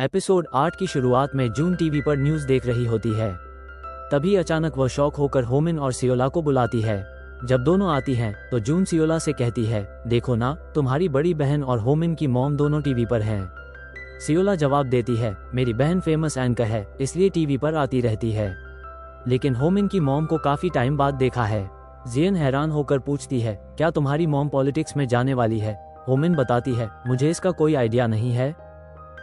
Episode 8 की शुरुआत में जून टीवी पर न्यूज देख रही होती है। तभी अचानक वह शॉक होकर होमिन और सियोला को बुलाती है। जब दोनों आती हैं तो जून सियोला से कहती है, देखो ना, तुम्हारी बड़ी बहन और होमिन की मॉम दोनों टीवी पर हैं। सियोला जवाब देती है, मेरी बहन फेमस एंकर है, इसलिए टीवी पर आती रहती है। लेकिन होमिन की मॉम को काफी टाइम बाद देखा है। जियन हैरान होकर पूछती है, क्या तुम्हारी मॉम पॉलिटिक्स में जाने वाली है? होमिन बताती है, मुझे इसका कोई आइडिया नहीं है।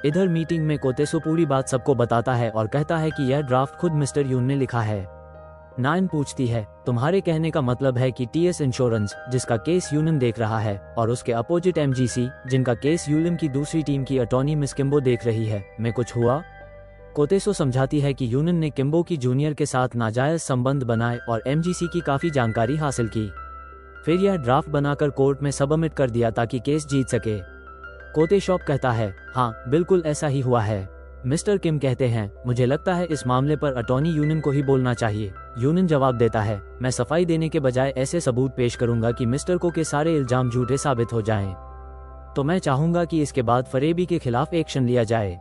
इधर मीटिंग में कोतेसो पूरी बात सबको बताता है और कहता है कि यह ड्राफ्ट खुद मिस्टर यून ने लिखा है। नाइन पूछती है, तुम्हारे कहने का मतलब है कि टीएस इंश्योरेंस, जिसका केस यूनिन देख रहा है, और उसके अपोजिट एमजीसी, जिनका केस यूलिम की दूसरी टीम की अटॉर्नी मिस किम्बो देख रही है, में कुछ हुआ? कोतेसो समझाती है कि यूनिन ने किम्बो की जूनियर के साथ नाजायज संबंध बनाए और एमजीसी की काफी जानकारी हासिल की। फिर यह ड्राफ्ट बनाकर कोर्ट में सबमिट कर दिया ताकि केस जीत सके। कोतेशॉप कहता है, हाँ बिल्कुल ऐसा ही हुआ है। मिस्टर किम कहते हैं, मुझे लगता है इस मामले पर अटॉर्नी यूनिन को ही बोलना चाहिए। यूनिन जवाब देता है, मैं सफाई देने के बजाय ऐसे सबूत पेश करूंगा कि मिस्टर को के सारे इल्जाम झूठे साबित हो जाएं। तो मैं चाहूंगा कि इसके बाद फरेबी के खिलाफ एक्शन लिया जाए।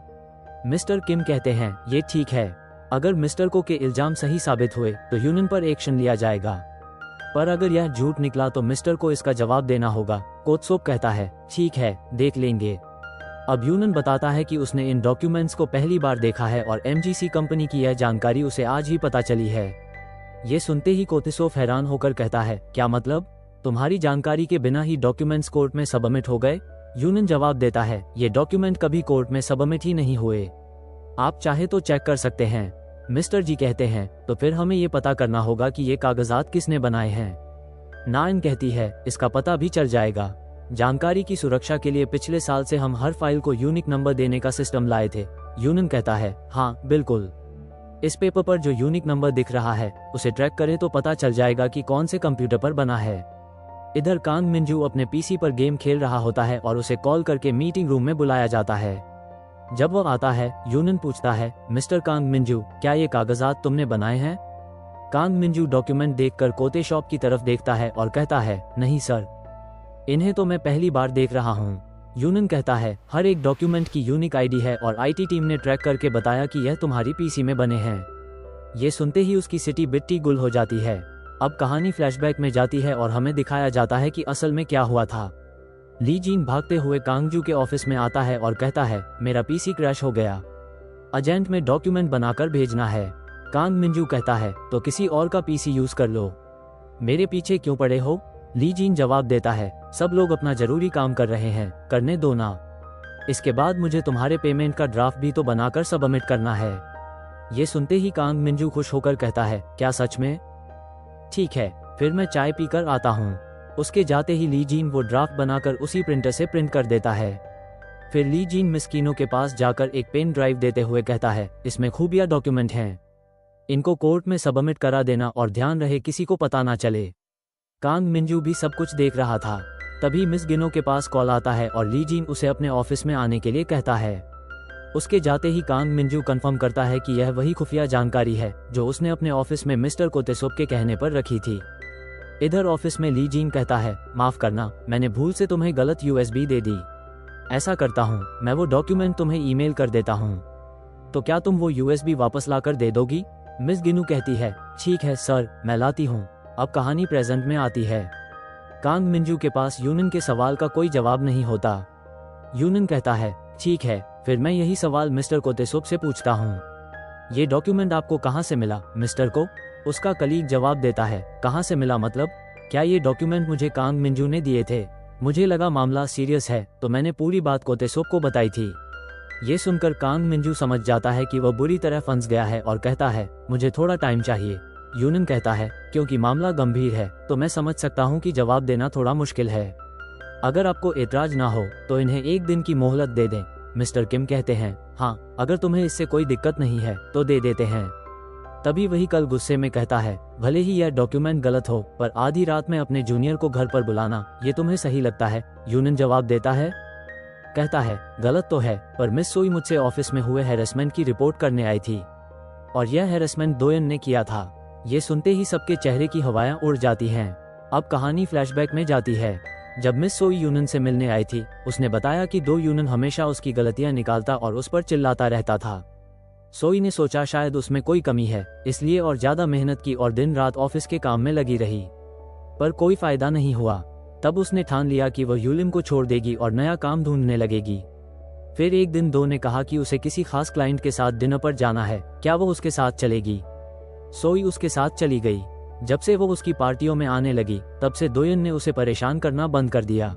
मिस्टर किम कहते हैं, ये ठीक है। अगर मिस्टर को के इल्जाम सही साबित हुए तो यूनिन पर एक्शन लिया जाएगा, पर अगर यह झूठ निकला तो मिस्टर को इसका जवाब देना होगा। कोत्सोप कहता है, ठीक है, देख लेंगे। अब यूनिन बताता है कि उसने इन डॉक्यूमेंट्स को पहली बार देखा है और एमजीसी कंपनी की यह जानकारी उसे आज ही पता चली है। ये सुनते ही कोत्सोप हैरान होकर कहता है, क्या मतलब? तुम्हारी जानकारी के बिना ही डॉक्यूमेंट्स कोर्ट में सबमिट हो गए? यूनिन जवाब देता है, ये डॉक्यूमेंट कभी कोर्ट में सबमिट ही नहीं हुए। आप चाहे तो चेक कर सकते हैं। मिस्टर जी कहते हैं, तो फिर हमें ये पता करना होगा कि ये कागजात किसने बनाए हैं। नाइन कहती है, इसका पता भी चल जाएगा। जानकारी की सुरक्षा के लिए पिछले साल से हम हर फाइल को यूनिक नंबर देने का सिस्टम लाए थे। यूनिन कहता है, हाँ बिल्कुल। इस पेपर पर जो यूनिक नंबर दिख रहा है उसे ट्रैक करें तो पता चल जाएगा कि कौन से कंप्यूटर पर बना है। इधर कांग मिंजू अपने पीसी पर गेम खेल रहा होता है और उसे कॉल करके मीटिंग रूम में बुलाया जाता है। जब वह आता है, यूनिन पूछता है, मिस्टर कांग मिंजू, क्या ये कागजात तुमने बनाए हैं? कांग मिंजू डॉक्यूमेंट देखकर कोतेशॉप की तरफ देखता है और कहता है, नहीं सर, इन्हें तो मैं पहली बार देख रहा हूँ। यूनिन कहता है, हर एक डॉक्यूमेंट की यूनिक आईडी है और आईटी टीम ने ट्रैक करके बताया कि यह तुम्हारी पीसी में बने हैं। ये सुनते ही उसकी सिटी बिट्टी गुल हो जाती है। अब कहानी फ्लैशबैक में जाती है और हमें दिखाया जाता है कि असल में क्या हुआ था। ली जीन भागते हुए कांगजू के ऑफिस में आता है और कहता है, मेरा पीसी क्रैश हो गया, एजेंट में डॉक्यूमेंट बनाकर भेजना है। कांग मिंजू कहता है, तो किसी और का पीसी यूज कर लो, मेरे पीछे क्यों पड़े हो? ली जीन जवाब देता है, सब लोग अपना जरूरी काम कर रहे हैं, करने दो ना। इसके बाद मुझे तुम्हारे पेमेंट का ड्राफ्ट भी तो बनाकर सबमिट करना है। ये सुनते ही कांग मिंजू खुश होकर कहता है, क्या सच में? ठीक है, फिर मैं चाय पीकर आता हूँ। उसके जाते ही ली जीन वो ड्राफ्ट बनाकर उसी प्रिंटर से प्रिंट कर देता है। फिर ली जीन मिस्कीनों के पास जाकर एक पेन ड्राइव देते हुए कहता है, इसमें खूबिया डॉक्यूमेंट हैं, इनको कोर्ट में सबमिट करा देना और ध्यान रहे किसी को पता ना चले। कांग मिंजू भी सब कुछ देख रहा था। तभी मिस गिनो के पास कॉल आता है और ली जीन उसे अपने ऑफिस में आने के लिए कहता है। उसके जाते ही कांग मिंजू कंफर्म करता है कि यह वही खुफिया जानकारी है जो उसने अपने ऑफिस में मिस्टर कोतेसोप के कहने पर रखी थी। इधर ऑफिस में ली जीन कहता है, माफ करना, मैंने भूल से तुम्हें गलत यूएसबी दे दी। ऐसा करता हूँ, मैं वो डॉक्यूमेंट तुम्हें ईमेल कर देता हूँ, तो क्या तुम वो यूएसबी वापस लाकर दे दोगी? मिस गिनू कहती है, ठीक है सर, मैं लाती हूँ। अब कहानी प्रेजेंट में आती है। कांग मिंजू के पास यूनिन के सवाल का कोई जवाब नहीं होता। यूनिन कहता है, ठीक है, फिर मैं यही सवाल मिस्टर कोतेसोप से पूछता हूँ, ये डॉक्यूमेंट आपको कहाँ से मिला? मिस्टर को? उसका कलीग जवाब देता है, कहाँ से मिला मतलब? क्या ये डॉक्यूमेंट मुझे कांग मिंजू ने दिए थे? मुझे लगा मामला सीरियस है तो मैंने पूरी बात कोतेसोप को बताई थी। ये सुनकर कांग मिंजू समझ जाता है कि वह बुरी तरह फंस गया है और कहता है, मुझे थोड़ा टाइम चाहिए। यूनिन कहता है, क्योंकि मामला गंभीर है तो मैं समझ सकता हूँ कि जवाब देना थोड़ा मुश्किल है। अगर आपको एतराज ना हो तो इन्हें एक दिन की मोहलत दे दें। मिस्टर किम कहते हैं, हाँ, अगर तुम्हें इससे कोई दिक्कत नहीं है तो दे देते हैं। तभी वही कल गुस्से में कहता है, भले ही यह डॉक्यूमेंट गलत हो, पर आधी रात में अपने जूनियर को घर पर बुलाना, ये तुम्हें सही लगता है? यूनिन जवाब देता है, कहता है, गलत तो है, पर मिस सोई मुझसे ऑफिस में हुए हैरेसमेंट की रिपोर्ट करने आई थी और यह हैरेसमेंट दोयन ने किया था। ये सुनते ही सबके चेहरे की हवाएं उड़ जाती हैं। अब कहानी फ्लैशबैक में जाती है। जब मिस सोई यूनन से मिलने आई थी, उसने बताया कि दो यूनन हमेशा उसकी गलतियां निकालता और उस पर चिल्लाता रहता था। सोई ने सोचा शायद उसमें कोई कमी है, इसलिए और ज्यादा मेहनत की और दिन रात ऑफिस के काम में लगी रही, पर कोई फायदा नहीं हुआ। तब उसने ठान लिया कि वह यूलिम को छोड़ देगी और नया काम ढूंढने लगेगी। फिर एक दिन दो ने कहा कि उसे किसी खास क्लाइंट के साथ डिनर पर जाना है, क्या वो उसके साथ चलेगी। सोई उसके साथ चली गई। जब से वो उसकी पार्टियों में आने लगी, तब से दोयन ने उसे परेशान करना बंद कर दिया,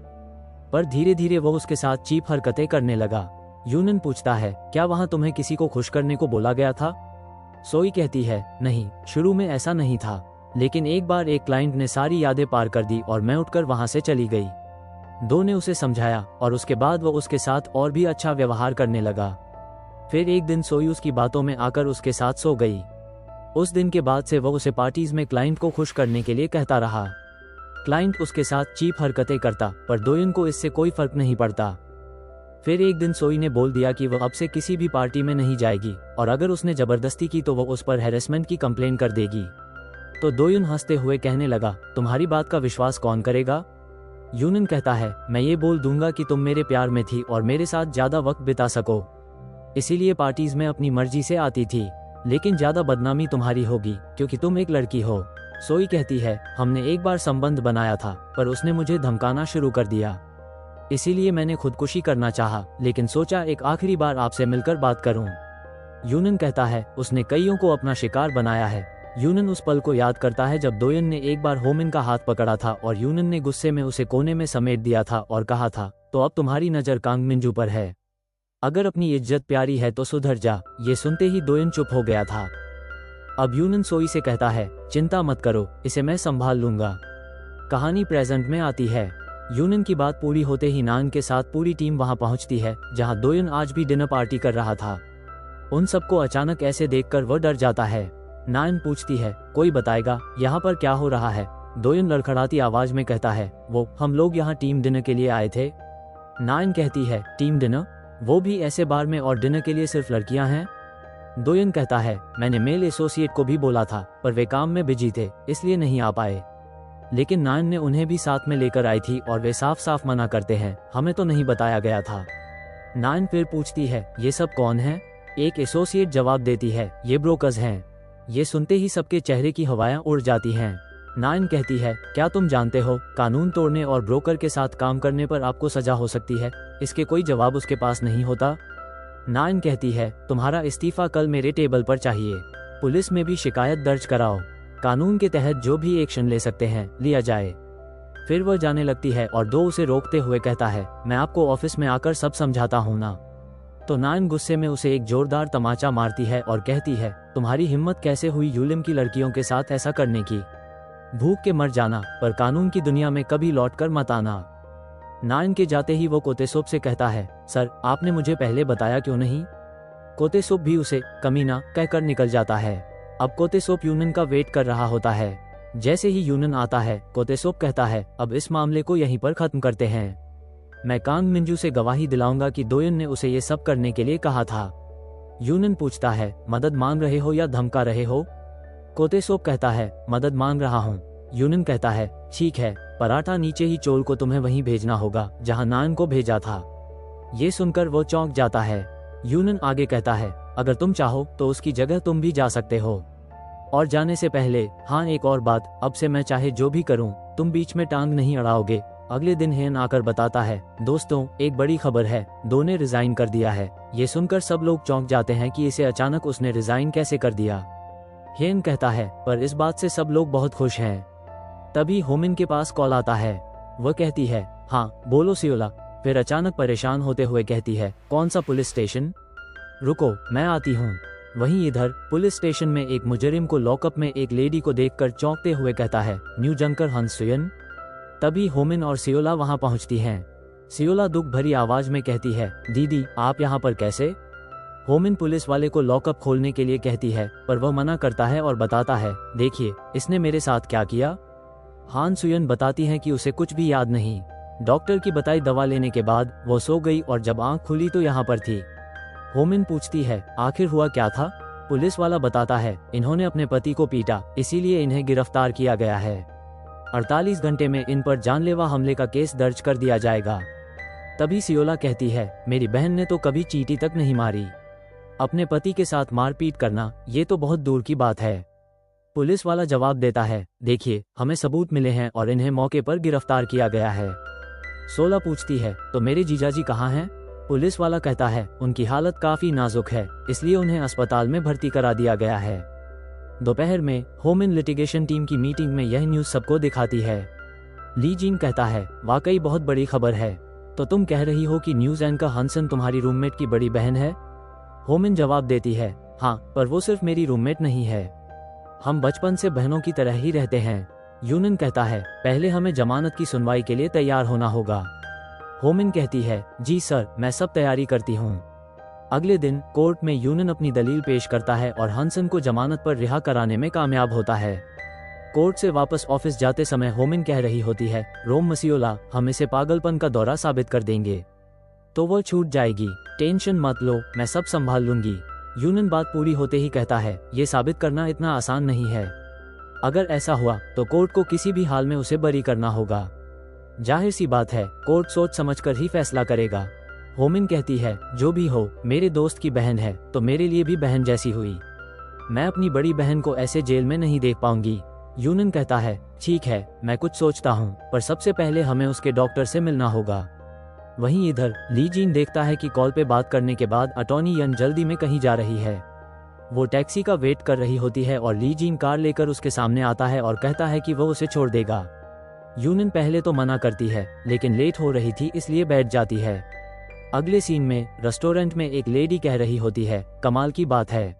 पर धीरे धीरे वो उसके साथ चीप हरकतें करने लगा। यूनन पूछता है, क्या वहां तुम्हें किसी को खुश करने को बोला गया था? सोई कहती है, नहीं, शुरू में ऐसा नहीं था, लेकिन एक बार एक क्लाइंट ने सारी यादें पार कर दी और मैं उठकर वहां से चली गई। दो ने उसे समझाया और उसके बाद वो उसके साथ और भी अच्छा व्यवहार करने लगा। फिर एक दिन सोई उसकी बातों में आकर उसके साथ सो गई। उस दिन के बाद से वह उसे पार्टीज में क्लाइंट को खुश करने के लिए कहता रहा। क्लाइंट उसके साथ चीप हरकतें करता, पर दोयन को इससे कोई फर्क नहीं पड़ता। फिर एक दिन सोई ने बोल दिया कि वह अब से किसी भी पार्टी में नहीं जाएगी और अगर उसने जबरदस्ती की तो वह उस पर हैरेसमेंट की कंप्लेन कर देगी। तो दोयन हंसते हुए कहने लगा, तुम्हारी बात का विश्वास कौन करेगा? यूनन कहता है, मैं ये बोल दूंगा कि तुम मेरे प्यार में थी और मेरे साथ ज्यादा वक्त बिता सको, इसीलिए पार्टीज में अपनी मर्जी से आती थी, लेकिन ज्यादा बदनामी तुम्हारी होगी क्योंकि तुम एक लड़की हो। सोई कहती है, हमने एक बार संबंध बनाया था, पर उसने मुझे धमकाना शुरू कर दिया, इसीलिए मैंने खुदकुशी करना चाहा, लेकिन सोचा एक आखिरी बार आपसे मिलकर बात करूं। यूनन कहता है, उसने कईयों को अपना शिकार बनाया है। यूनन उस पल को याद करता है जब दोयन ने एक बार होमिन का हाथ पकड़ा था और यूनन ने गुस्से में उसे कोने में समेट दिया था और कहा था, तो अब तुम्हारी नजर कांग मिंजू पर है, अगर अपनी इज्जत प्यारी है तो सुधर जा। ये सुनते ही दोयन चुप हो गया था। अब यूनन सोई से कहता है, चिंता मत करो, इसे मैं संभाल लूंगा। कहानी प्रेजेंट में आती है। यूनन की बात पूरी होते ही नान के साथ पूरी टीम वहां पहुंचती है, जहां दोयन आज भी डिनर पार्टी कर रहा था। उन सबको अचानक ऐसे देखकर वह डर जाता है। नान पूछती है, कोई बताएगा यहाँ पर क्या हो रहा है? दोयन लड़खड़ाती आवाज में कहता है, वो हम लोग यहाँ टीम डिनर के लिए आए थे। नान कहती है, टीम डिनर? वो भी ऐसे बार में, और डिनर के लिए सिर्फ लड़कियां हैं? दोयन कहता है, मैंने मेल एसोसिएट को भी बोला था, पर वे काम में बिजी थे, इसलिए नहीं आ पाए, लेकिन नान ने उन्हें भी साथ में लेकर आई थी और वे साफ साफ मना करते हैं, हमें तो नहीं बताया गया था। नान फिर पूछती है, ये सब कौन है? एक एसोसिएट जवाब देती है, ये ब्रोकर्स हैं। ये सुनते ही सबके चेहरे की हवाएं उड़ जाती हैं। नान कहती है, क्या तुम जानते हो, कानून तोड़ने और ब्रोकर के साथ काम करने पर आपको सजा हो सकती है? इसके कोई जवाब उसके पास नहीं होता। नान कहती है, तुम्हारा इस्तीफा कल मेरे टेबल पर चाहिए, पुलिस में भी शिकायत दर्ज कराओ, कानून के तहत जो भी एक्शन ले सकते हैं लिया जाए। फिर वह जाने लगती है और दो उसे रोकते हुए कहता है, मैं आपको ऑफिस में आकर सब समझाता हूँ ना। तो नान गुस्से में उसे एक जोरदार तमाचा मारती है और कहती है, तुम्हारी हिम्मत कैसे हुई यूलिम की लड़कियों के साथ ऐसा करने की? भूख के मर जाना, पर कानून की दुनिया में कभी लौटकर मत आना। नान के जाते ही वो कोतेसोप से कहता है, सर आपने मुझे पहले बताया क्यों नहीं? कोतेसोप भी उसे कमीना कहकर निकल जाता है। अब कोतेसोप यूनन का वेट कर रहा होता है। जैसे ही यूनन आता है, कोतेसोप कहता है, अब इस मामले को यहीं पर खत्म करते हैं। मैं कांग मिंजू से गवाही दिलाऊंगा कि दोयन ने उसे ये सब करने के लिए कहा था। यूनन पूछता है, मदद मांग रहे हो या धमका रहे हो? कोतेसोप कहता है, मदद मांग रहा हूँ। यूनन कहता है, ठीक है, पराठा नीचे ही चोल को तुम्हें वहीं भेजना होगा जहाँ नान को भेजा था। ये सुनकर वो चौंक जाता है। यूनन आगे कहता है, अगर तुम चाहो तो उसकी जगह तुम भी जा सकते हो। और जाने से पहले, हाँ एक और बात, अब से मैं चाहे जो भी करूं, तुम बीच में टांग नहीं अड़ाओगे। अगले दिन हेन आकर बताता है, दोस्तों एक बड़ी खबर है, दो ने रिजाइन कर दिया है। ये सुनकर सब लोग चौंक जाते हैं कि इसे अचानक उसने रिजाइन कैसे कर दिया। हेन कहता है, पर इस बात से सब लोग बहुत खुश हैं। तभी होमिन के पास कॉल आता है। वह कहती है, हाँ बोलो सियोला। फिर अचानक परेशान होते हुए कहती है, कौन सा पुलिस स्टेशन? रुको मैं आती हूँ। वहीं इधर पुलिस स्टेशन में एक मुजरिम को लॉकअप में एक लेडी को देखकर चौंकते हुए कहता है, न्यू जंकर हंसुयन। तभी होमिन और सियोला वहां पहुंचती हैं। सियोला दुख भरी आवाज में कहती है, दीदी आप यहाँ पर कैसे? होमिन पुलिस वाले को लॉकअप खोलने के लिए कहती है, पर वह मना करता है और बताता है, देखिए इसने मेरे साथ क्या किया। हान सुयन बताती हैं कि उसे कुछ भी याद नहीं। डॉक्टर की बताई दवा लेने के बाद वो सो गई और जब आंख खुली तो यहाँ पर थी। होमिन पूछती है, आखिर हुआ क्या था? पुलिस वाला बताता है, इन्होंने अपने पति को पीटा, इसीलिए इन्हें गिरफ्तार किया गया है। 48 घंटे में इन पर जानलेवा हमले का केस दर्ज कर दिया जाएगा। तभी सियोला कहती है, मेरी बहन ने तो कभी चींटी तक नहीं मारी। अपने पति के साथ मारपीट करना, ये तो बहुत दूर की बात है। पुलिस वाला जवाब देता है, देखिए हमें सबूत मिले हैं और इन्हें मौके पर गिरफ्तार किया गया है। सोला पूछती है, तो मेरे जीजाजी कहाँ हैं? पुलिस वाला कहता है, उनकी हालत काफी नाजुक है, इसलिए उन्हें अस्पताल में भर्ती करा दिया गया है। दोपहर में होम इन लिटिगेशन टीम की मीटिंग में यह न्यूज सबको दिखाती है। ली जीन कहता है, वाकई बहुत बड़ी खबर है। तो तुम कह रही हो कि न्यूज एंकर हंसन तुम्हारी रूममेट की बड़ी बहन है? होमिन जवाब देती है, हाँ, पर वो सिर्फ मेरी रूममेट नहीं है, हम बचपन से बहनों की तरह ही रहते हैं। यूनन कहता है, पहले हमें जमानत की सुनवाई के लिए तैयार होना होगा। होमिन कहती है, जी सर, मैं सब तैयारी करती हूँ। अगले दिन कोर्ट में यूनन अपनी दलील पेश करता है और हंसन को जमानत पर रिहा कराने में कामयाब होता है। कोर्ट से वापस ऑफिस जाते समय होमिन कह रही होती है, रोम मसियोला, हम इसे पागलपन का दौरा साबित कर देंगे, तो वो छूट जाएगी। टेंशन मत लो, मैं सब संभाल लूंगी। यूनन बात पूरी होते ही कहता है, ये साबित करना इतना आसान नहीं है। अगर ऐसा हुआ तो कोर्ट को किसी भी हाल में उसे बरी करना होगा। जाहिर सी बात है, कोर्ट सोच समझकर ही फैसला करेगा। होमिन कहती है, जो भी हो, मेरे दोस्त की बहन है तो मेरे लिए भी बहन जैसी हुई। मैं अपनी बड़ी बहन को ऐसे जेल में नहीं देख पाऊंगी। यूनन कहता है, ठीक है, मैं कुछ सोचता हूँ, पर सबसे पहले हमें उसके डॉक्टर से मिलना होगा। वहीं इधर ली जीन देखता है कि कॉल पे बात करने के बाद अटॉर्नी यन जल्दी में कहीं जा रही है। वो टैक्सी का वेट कर रही होती है और ली जीन कार लेकर उसके सामने आता है और कहता है कि वो उसे छोड़ देगा। यूनन पहले तो मना करती है, लेकिन लेट हो रही थी इसलिए बैठ जाती है। अगले सीन में रेस्टोरेंट में एक लेडी कह रही होती है, कमाल की बात है,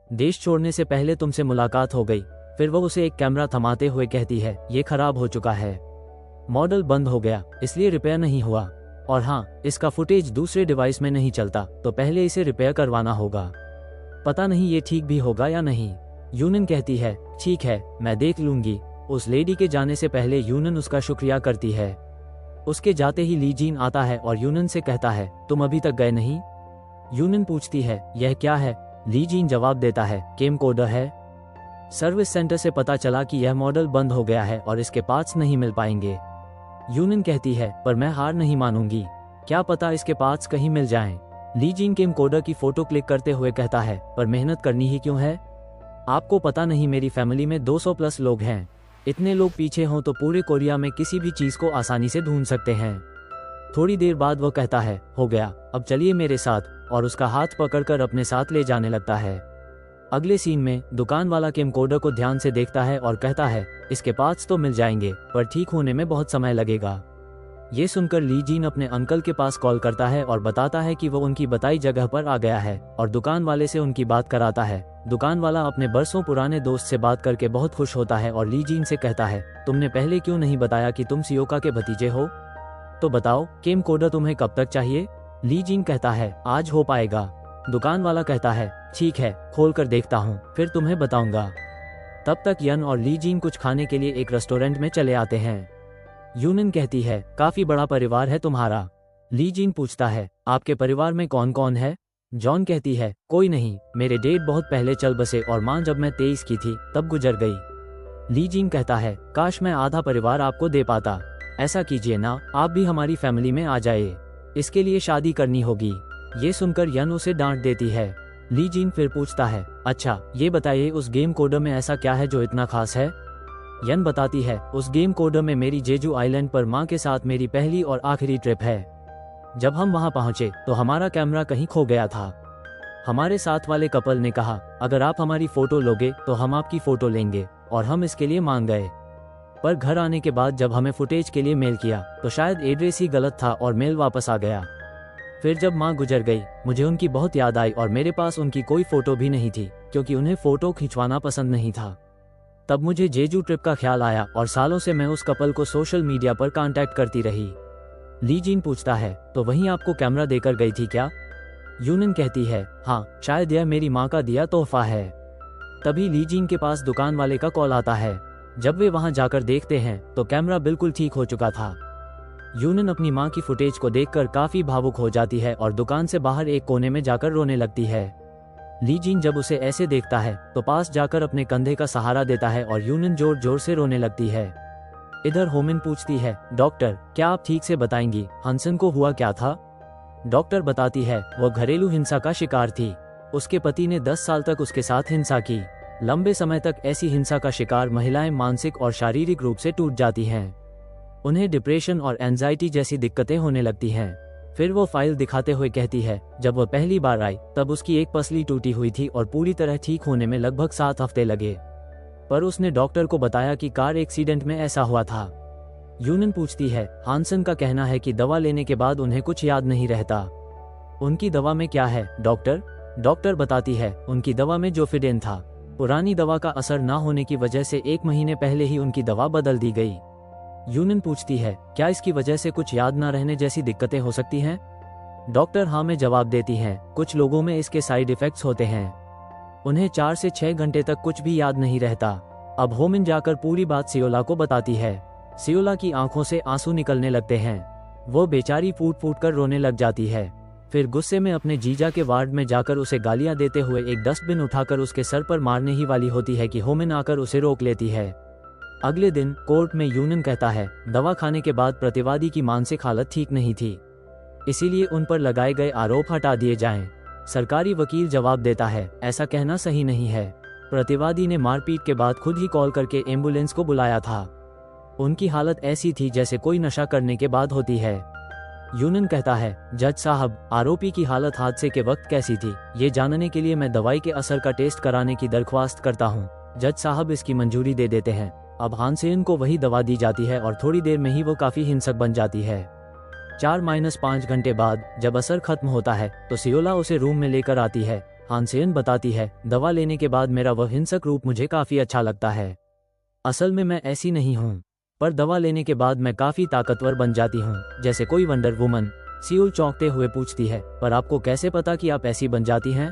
देश छोड़ने से पहले तुमसे मुलाकात हो गई। फिर वो उसे एक कैमरा थमाते हुए कहती है, ये खराब हो चुका है, मॉडल बंद हो गया, इसलिए रिपेयर नहीं हुआ, और हाँ, इसका फुटेज दूसरे डिवाइस में नहीं चलता, तो पहले इसे रिपेयर करवाना होगा। पता नहीं ये ठीक भी होगा या नहीं। यूनन कहती है, ठीक है, मैं देख लूंगी। उस लेडी के जाने से पहले यूनन उसका शुक्रिया करती है। उसके जाते ही ली जीन आता है और यूनन से कहता है, तुम अभी तक गए नहीं? यूनन पूछती है, यह क्या है? ली जीन जवाब देता है, केमकोडर है। सर्विस सेंटर से पता चला कि यह मॉडल बंद हो गया है और इसके पार्ट्स नहीं मिल पाएंगे। यूनन कहती है, पर मैं हार नहीं मानूंगी, क्या पता इसके पार्ट्स कहीं मिल जाएं। ली जीन केमकोडर की फोटो क्लिक करते हुए कहता है, पर मेहनत करनी ही क्यों है? आपको पता नहीं, मेरी फैमिली में 200 प्लस लोग हैं। इतने लोग पीछे हों तो पूरे कोरिया में किसी भी चीज को आसानी से ढूंढ सकते हैं। थोड़ी देर बाद वो कहता है, हो गया, अब चलिए मेरे साथ, और उसका हाथ पकड़कर अपने साथ ले जाने लगता है। अगले सीन में दुकान वाला केमकोडर को ध्यान से देखता है और कहता है, इसके पार्ट्स तो मिल जाएंगे, पर ठीक होने में बहुत समय लगेगा। ये सुनकर ली जीन अपने अंकल के पास कॉल करता है और बताता है कि वो उनकी बताई जगह पर आ गया है और दुकान वाले से उनकी बात कराता है। दुकान वाला अपने बरसों पुराने दोस्त से बात करके बहुत खुश होता है और ली जीन से कहता है, तुमने पहले क्यों नहीं बताया कि तुम सियोका के भतीजे हो? तो बताओ, केमकोडर तुम्हें कब तक चाहिए? ली जीन कहता है, आज हो पाएगा। दुकान वाला कहता है, ठीक है, खोल कर देखता हूँ, फिर तुम्हें बताऊंगा। तब तक यन और ली जीन कुछ खाने के लिए एक रेस्टोरेंट में चले आते हैं। यूनन कहती है, काफी बड़ा परिवार है तुम्हारा। ली जीन पूछता है, आपके परिवार में कौन कौन है? जॉन कहती है, कोई नहीं, मेरे डैड बहुत पहले चल बसे और माँ जब मैं 23 की थी तब गुजर गई। ली जीन कहता है, काश मैं आधा परिवार आपको दे पाता। ऐसा कीजिए ना, आप भी हमारी फैमिली में आ जाइए, इसके लिए शादी करनी होगी। ये सुनकर यन उसे डांट देती है। ली जीन फिर पूछता है, अच्छा ये बताइए, उस गेम कोडर में ऐसा क्या है जो इतना खास है? यन बताती है, उस गेम कोडर में मेरी जेजू आइलैंड पर माँ के साथ मेरी पहली और आखिरी ट्रिप है। जब हम वहाँ पहुँचे तो हमारा कैमरा कहीं खो गया था। हमारे साथ वाले कपल ने कहा, अगर आप हमारी फोटो लोगे तो हम आपकी फोटो लेंगे, और हम इसके लिए मान गए। पर घर आने के बाद जब हमें फुटेज के लिए मेल किया तो शायद एड्रेस ही गलत था और मेल वापस आ गया। फिर जब माँ गुजर गई, मुझे उनकी बहुत याद आई और मेरे पास उनकी कोई फोटो भी नहीं थी, क्योंकि उन्हें फोटो खिंचवाना पसंद नहीं था। तब मुझे जेजू ट्रिप का ख्याल आया और सालों से मैं उस कपल को सोशल मीडिया पर कांटेक्ट करती रही। ली जीन पूछता है, तो वहीं आपको कैमरा देकर गई थी क्या? यूनन कहती है, हाँ, शायद यह मेरी माँ का दिया तोहफा है। तभी ली जीन के पास दुकान वाले का कॉल आता है। जब वे वहां जाकर देखते हैं तो कैमरा बिल्कुल ठीक हो चुका था। यूनन अपनी माँ की फुटेज को देखकर काफी भावुक हो जाती है और दुकान से बाहर एक कोने में जाकर रोने लगती है। ली जीन जब उसे ऐसे देखता है तो पास जाकर अपने कंधे का सहारा देता है और यूनन जोर जोर से रोने लगती है। इधर होमिन पूछती है, डॉक्टर क्या आप ठीक से बताएंगी हानसेन को हुआ क्या था? डॉक्टर बताती है, वो घरेलू हिंसा का शिकार थी। उसके पति ने 10 साल तक उसके साथ हिंसा की। लंबे समय तक ऐसी हिंसा का शिकार महिलाएं मानसिक और शारीरिक रूप से टूट जाती हैं। उन्हें डिप्रेशन और एंजाइटी जैसी दिक्कतें होने लगती हैं। फिर वो फाइल दिखाते हुए कहती है, जब वह पहली बार आई तब उसकी एक पसली टूटी हुई थी और पूरी तरह ठीक होने में लगभग 7 हफ्ते लगे। पर उसने डॉक्टर को बताया कि कार एक्सीडेंट में ऐसा हुआ था। यूनन पूछती है, हानसेन का कहना है कि दवा लेने के बाद उन्हें कुछ याद नहीं रहता। उनकी दवा में क्या है डॉक्टर? डॉक्टर बताती है, उनकी दवा में जोफिडेन था। पुरानी दवा का असर न होने की वजह से 1 महीने पहले ही उनकी दवा बदल दी गई। यूनन पूछती है, क्या इसकी वजह से कुछ याद न रहने जैसी दिक्कतें हो सकती हैं? डॉक्टर हाँ में जवाब देती हैं, कुछ लोगों में इसके साइड इफेक्ट्स होते हैं। उन्हें 4 से 6 घंटे तक कुछ भी याद नहीं रहता। अब होमिन जाकर पूरी बात सियोला को बताती है। सियोला की आंखों से आंसू निकलने लगते हैं। वो बेचारी फूट फूट कर रोने लग जाती है। फिर गुस्से में अपने जीजा के वार्ड में जाकर उसे गालियां देते हुए एक डस्टबिन उठाकर उसके सर पर मारने ही वाली होती है कि होमिन आकर उसे रोक लेती है। अगले दिन कोर्ट में यूनन कहता है, दवा खाने के बाद प्रतिवादी की मानसिक हालत ठीक नहीं थी, इसीलिए उन पर लगाए गए आरोप हटा दिए जाएं। सरकारी वकील जवाब देता है, ऐसा कहना सही नहीं है। प्रतिवादी ने मारपीट के बाद खुद ही कॉल करके एम्बुलेंस को बुलाया था। उनकी हालत ऐसी थी जैसे कोई नशा करने के बाद होती है। यूनन कहता है, जज साहब, आरोपी की हालत हादसे के वक्त कैसी थी, ये जानने के लिए मैं दवाई के असर का टेस्ट कराने की दरख्वास्त करता हूँ। जज साहब इसकी मंजूरी दे देते हैं। अब हानसेन को वही दवा दी जाती है और थोड़ी देर में ही वो काफी हिंसक बन जाती है। 4-5 घंटे बाद जब असर खत्म होता है तो सियोला उसे रूम में लेकर आती है। हानसेन बताती है, दवा लेने के बाद मेरा वह हिंसक रूप मुझे काफी अच्छा लगता है। असल में मैं ऐसी नहीं हूँ, पर दवा लेने के बाद मैं काफी ताकतवर बन जाती हूँ, जैसे कोई वंडर वुमन। सियोल चौंकते हुए पूछती है, पर आपको कैसे पता कि आप ऐसी बन जाती हैं?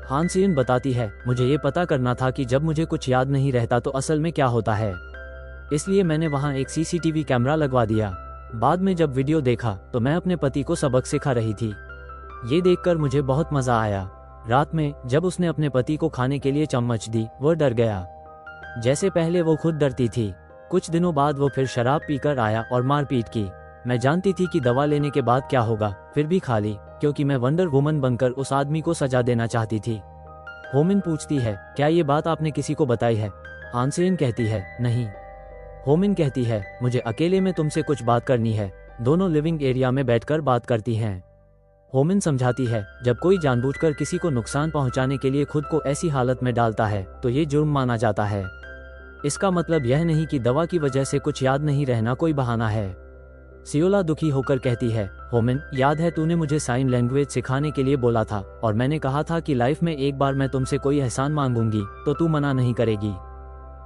हानसेन बताती है, मुझे ये पता करना था कि जब मुझे कुछ याद नहीं रहता तो असल में क्या होता है, इसलिए मैंने वहाँ एक CCTV कैमरा लगवा दिया। बाद में जब वीडियो देखा तो मैं अपने पति को सबक सिखा रही थी। ये देखकर मुझे बहुत मजा आया। रात में जब उसने अपने पति को खाने के लिए चम्मच दी, वो डर गया, जैसे पहले वो खुद डरती थी। कुछ दिनों बाद वो फिर शराब पीकर आया और मारपीट की। मैं जानती थी कि दवा लेने के बाद क्या होगा, फिर भी खा ली, क्योंकि मैं वंडर वुमन बनकर उस आदमी को सजा देना चाहती थी। होमिन पूछती है, क्या ये बात आपने किसी को बताई है? हानसेन कहती है, नहीं। होमिन कहती है, मुझे अकेले में तुमसे कुछ बात करनी है। दोनों लिविंग एरिया में बैठकर बात करती हैं। होमिन समझाती है, जब कोई जानबूझकर किसी को नुकसान पहुंचाने के लिए खुद को ऐसी हालत में डालता है तो ये जुर्म माना जाता है। इसका मतलब यह नहीं कि दवा की वजह से कुछ याद नहीं रहना कोई बहाना है। सियोला दुखी होकर कहती है, होमिन, याद है तूने मुझे साइन लैंग्वेज सिखाने के लिए बोला था और मैंने कहा था कि लाइफ में एक बार मैं तुमसे कोई एहसान मांगूंगी तो तू मना नहीं करेगी।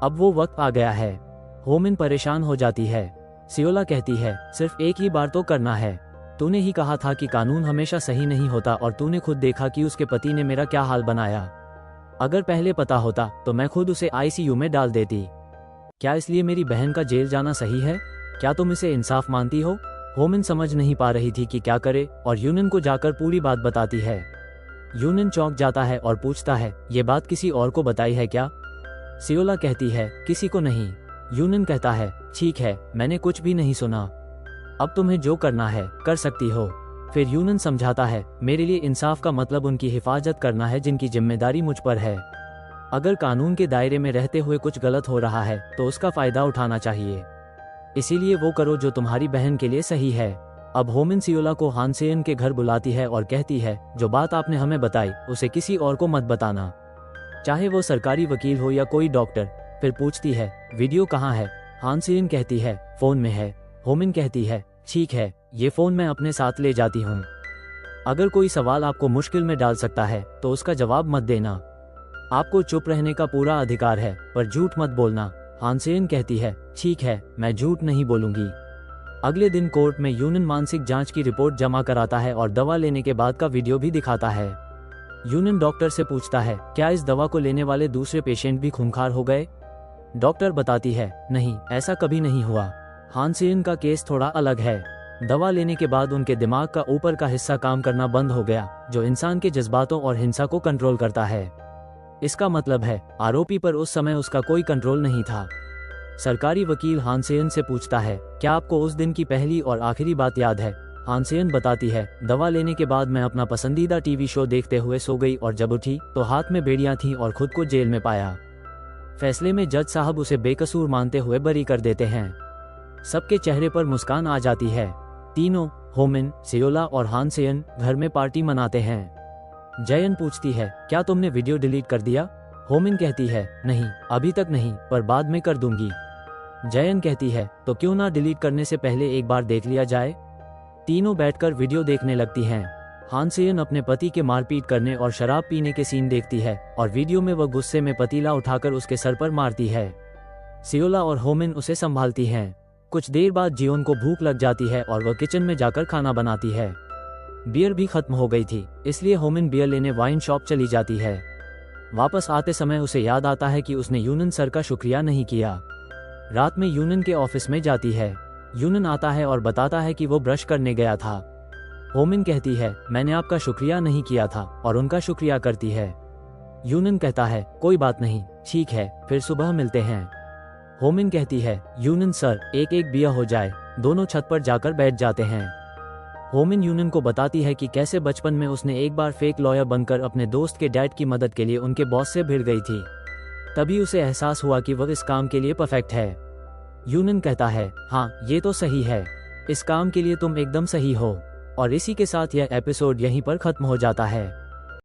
अब वो वक्त आ गया है। होमिन परेशान हो जाती है। सियोला कहती है, सिर्फ एक ही बार तो करना है। तूने ही कहा था कि कानून हमेशा सही नहीं होता और तूने खुद देखा कि उसके पति ने मेरा क्या हाल बनाया। अगर पहले पता होता तो मैं खुद उसे ICU में डाल देती। क्या इसलिए मेरी बहन का जेल जाना सही है? क्या तुम इसे इंसाफ मानती हो? होमिन समझ नहीं पा रही थी कि क्या करे और यूनन को जाकर पूरी बात बताती है। यूनन चौंक जाता है और पूछता है, ये बात किसी और को बताई है क्या? सियोला कहती है, किसी को नहीं। यूनन कहता है, ठीक है, मैंने कुछ भी नहीं सुना। अब तुम्हें जो करना है कर सकती हो। फिर यूनन समझाता है, मेरे लिए इंसाफ का मतलब उनकी हिफाजत करना है जिनकी जिम्मेदारी मुझ पर है। अगर कानून के दायरे में रहते हुए कुछ गलत हो रहा है तो उसका फायदा उठाना चाहिए। इसीलिए वो करो जो तुम्हारी बहन के लिए सही है। अब होमिन सियोला को हानसेन के घर बुलाती है और कहती है, जो बात आपने हमें बताई उसे किसी और को मत बताना, चाहे वो सरकारी वकील हो या कोई डॉक्टर। फिर पूछती है, वीडियो कहाँ है? हानसेन कहती है, फोन में है। होमिन कहती है, ठीक है, ये फोन मैं अपने साथ ले जाती हूँ। अगर कोई सवाल आपको मुश्किल में डाल सकता है तो उसका जवाब मत देना। आपको चुप रहने का पूरा अधिकार है, पर झूठ मत बोलना। हानसेन कहती है, ठीक है, मैं झूठ नहीं बोलूंगी। अगले दिन कोर्ट में यूनन मानसिक जांच की रिपोर्ट जमा कराता है और दवा लेने के बाद का वीडियो भी दिखाता है। यूनन डॉक्टर से पूछता है, क्या इस दवा को लेने वाले दूसरे पेशेंट भी खूंखार हो गए? डॉक्टर बताती है, नहीं, ऐसा कभी नहीं हुआ। हानसेन का केस थोड़ा अलग है। दवा लेने के बाद उनके दिमाग का ऊपर का हिस्सा काम करना बंद हो गया, जो इंसान के जज्बातों और हिंसा को कंट्रोल करता है। इसका मतलब है आरोपी पर उस समय उसका कोई कंट्रोल नहीं था। सरकारी वकील हानसेन से पूछता है, क्या आपको उस दिन की पहली और आखिरी बात याद है? हानसेन बताती है, दवा लेने के बाद मैं अपना पसंदीदा टीवी शो देखते हुए सो गई और जब उठी तो हाथ में बेड़ियां थीं और खुद को जेल में पाया। फैसले में जज साहब उसे बेकसूर मानते हुए बरी कर देते हैं। सबके चेहरे पर मुस्कान आ जाती है। तीनों, होमिन, सियोला और हानसेन, घर में पार्टी मनाते हैं। जयन पूछती है, क्या तुमने वीडियो डिलीट कर दिया? होमिन कहती है, नहीं, अभी तक नहीं, पर बाद में कर दूंगी। जयन कहती है, तो क्यों ना डिलीट करने से पहले एक बार देख लिया जाए? तीनों बैठकर वीडियो देखने लगती हैं। हानसेन अपने पति के मारपीट करने और शराब पीने के सीन देखती है और वीडियो में वह गुस्से में पतीला उठाकर उसके सर पर मारती है। सियोला और होमिन उसे संभालती हैं। कुछ देर बाद जियोन को भूख लग जाती है और वह किचन में जाकर खाना बनाती है। बियर भी खत्म हो गई थी, इसलिए होमिन बियर लेने वाइन शॉप चली जाती है। वापस आते समय उसे याद आता है कि उसने यूनन सर का शुक्रिया नहीं किया। रात में यूनन के ऑफिस में जाती है। यूनन आता है और बताता है कि वो ब्रश करने गया था। होमिन कहती है, मैंने आपका शुक्रिया नहीं किया था, और उनका शुक्रिया करती है। यूनन कहता है, कोई बात नहीं, ठीक है, फिर सुबह मिलते हैं। होमिन कहती है, यूनन सर, एक एक बियर हो जाए। दोनों छत पर जाकर बैठ जाते हैं। होमिन यूनन को बताती है कि कैसे बचपन में उसने एक बार फेक लॉयर बनकर अपने दोस्त के डैड की मदद के लिए उनके बॉस से भिड़ गई थी। तभी उसे एहसास हुआ कि वह इस काम के लिए परफेक्ट है। यूनन कहता है, हाँ, ये तो सही है, इस काम के लिए तुम एकदम सही हो। और इसी के साथ यह एपिसोड यहीं पर खत्म हो जाता है।